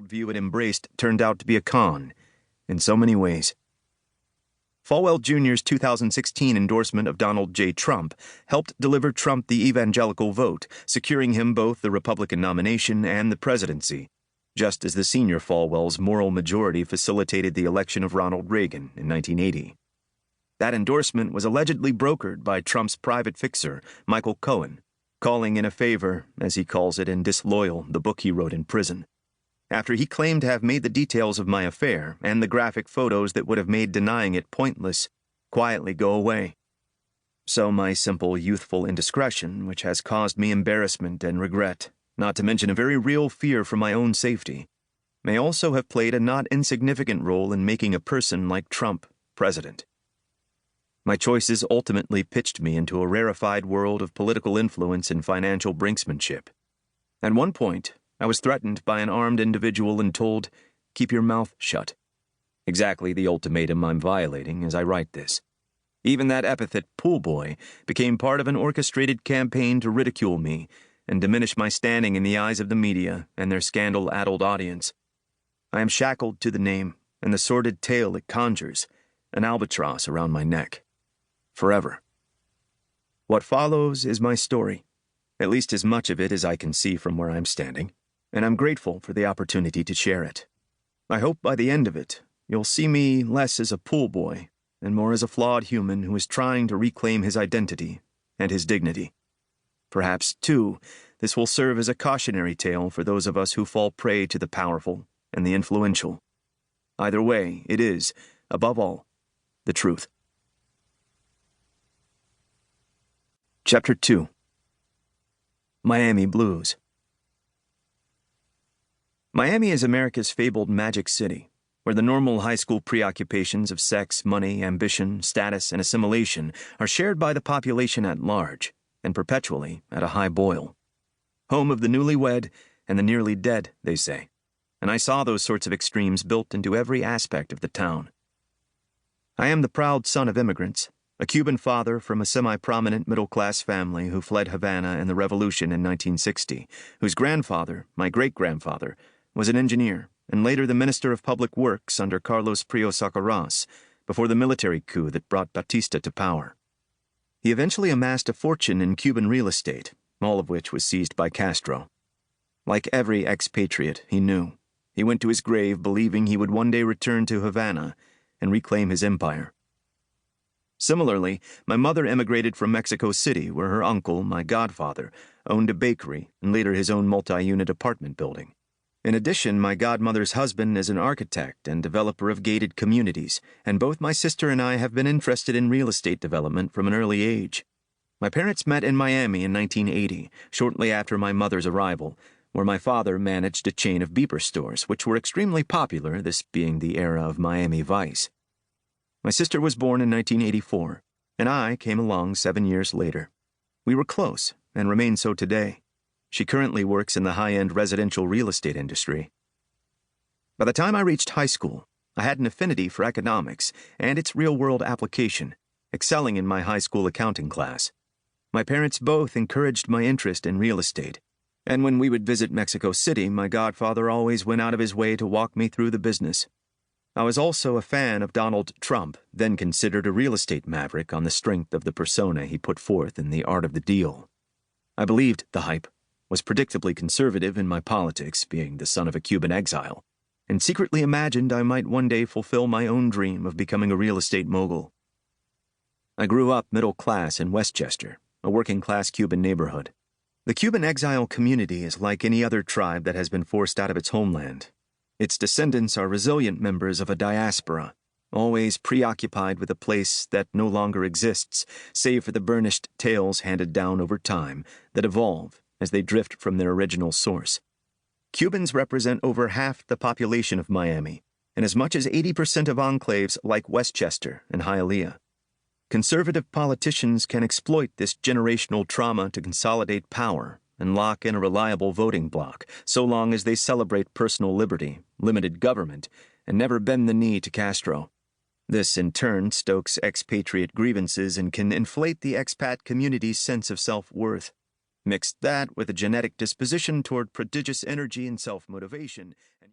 worldview it embraced turned out to be a con, in so many ways. Falwell Jr.'s 2016 endorsement of Donald J. Trump helped deliver Trump the evangelical vote, securing him both the Republican nomination and the presidency, just as the senior Falwell's moral majority facilitated the election of Ronald Reagan in 1980. That endorsement was allegedly brokered by Trump's private fixer, Michael Cohen, calling in a favor, as he calls it in Disloyal, the book he wrote in prison, after he claimed to have made the details of my affair and the graphic photos that would have made denying it pointless quietly go away. So my simple youthful indiscretion, which has caused me embarrassment and regret, not to mention a very real fear for my own safety, may also have played a not insignificant role in making a person like Trump president. My choices ultimately pitched me into a rarefied world of political influence and financial brinksmanship. At one point, I was threatened by an armed individual and told, "Keep your mouth shut." Exactly the ultimatum I'm violating as I write this. Even that epithet, pool boy, became part of an orchestrated campaign to ridicule me and diminish my standing in the eyes of the media and their scandal-addled audience. I am shackled to the name and the sordid tale it conjures, an albatross around my neck. Forever. What follows is my story, at least as much of it as I can see from where I'm standing, and I'm grateful for the opportunity to share it. I hope by the end of it, you'll see me less as a pool boy and more as a flawed human who is trying to reclaim his identity and his dignity. Perhaps, too, this will serve as a cautionary tale for those of us who fall prey to the powerful and the influential. Either way, it is, above all, the truth. Chapter 2. Miami Blues. Miami is America's fabled magic city, where the normal high school preoccupations of sex, money, ambition, status, and assimilation are shared by the population at large, and perpetually at a high boil. Home of the newlywed and the nearly dead, they say, and I saw those sorts of extremes built into every aspect of the town. I am the proud son of immigrants, a Cuban father from a semi-prominent middle-class family who fled Havana in the Revolution in 1960, whose grandfather, my great-grandfather, was an engineer and later the Minister of Public Works under Carlos Prios Sacaras, before the military coup that brought Batista to power. He eventually amassed a fortune in Cuban real estate, all of which was seized by Castro. Like every expatriate he knew, he went to his grave believing he would one day return to Havana and reclaim his empire. Similarly, my mother emigrated from Mexico City, where her uncle, my godfather, owned a bakery and later his own multi-unit apartment building. In addition, my godmother's husband is an architect and developer of gated communities, and both my sister and I have been interested in real estate development from an early age. My parents met in Miami in 1980, shortly after my mother's arrival, where my father managed a chain of beeper stores, which were extremely popular, this being the era of Miami Vice. My sister was born in 1984, and I came along 7 years later. We were close, and remain so today. She currently works in the high-end residential real estate industry. By the time I reached high school, I had an affinity for economics and its real-world application, excelling in my high school accounting class. My parents both encouraged my interest in real estate, and when we would visit Mexico City, my godfather always went out of his way to walk me through the business. I was also a fan of Donald Trump, then considered a real estate maverick on the strength of the persona he put forth in The Art of the Deal. I believed the hype, was predictably conservative in my politics, being the son of a Cuban exile, and secretly imagined I might one day fulfill my own dream of becoming a real estate mogul. I grew up middle class in Westchester, a working-class Cuban neighborhood. The Cuban exile community is like any other tribe that has been forced out of its homeland. Its descendants are resilient members of a diaspora, always preoccupied with a place that no longer exists, save for the burnished tales handed down over time that evolve as they drift from their original source. Cubans represent over half the population of Miami, and as much as 80% of enclaves like Westchester and Hialeah. Conservative politicians can exploit this generational trauma to consolidate power and lock in a reliable voting bloc, so long as they celebrate personal liberty, limited government, and never bend the knee to Castro. This, in turn, stokes expatriate grievances and can inflate the expat community's sense of self-worth. Mix that with a genetic disposition toward prodigious energy and self-motivation, and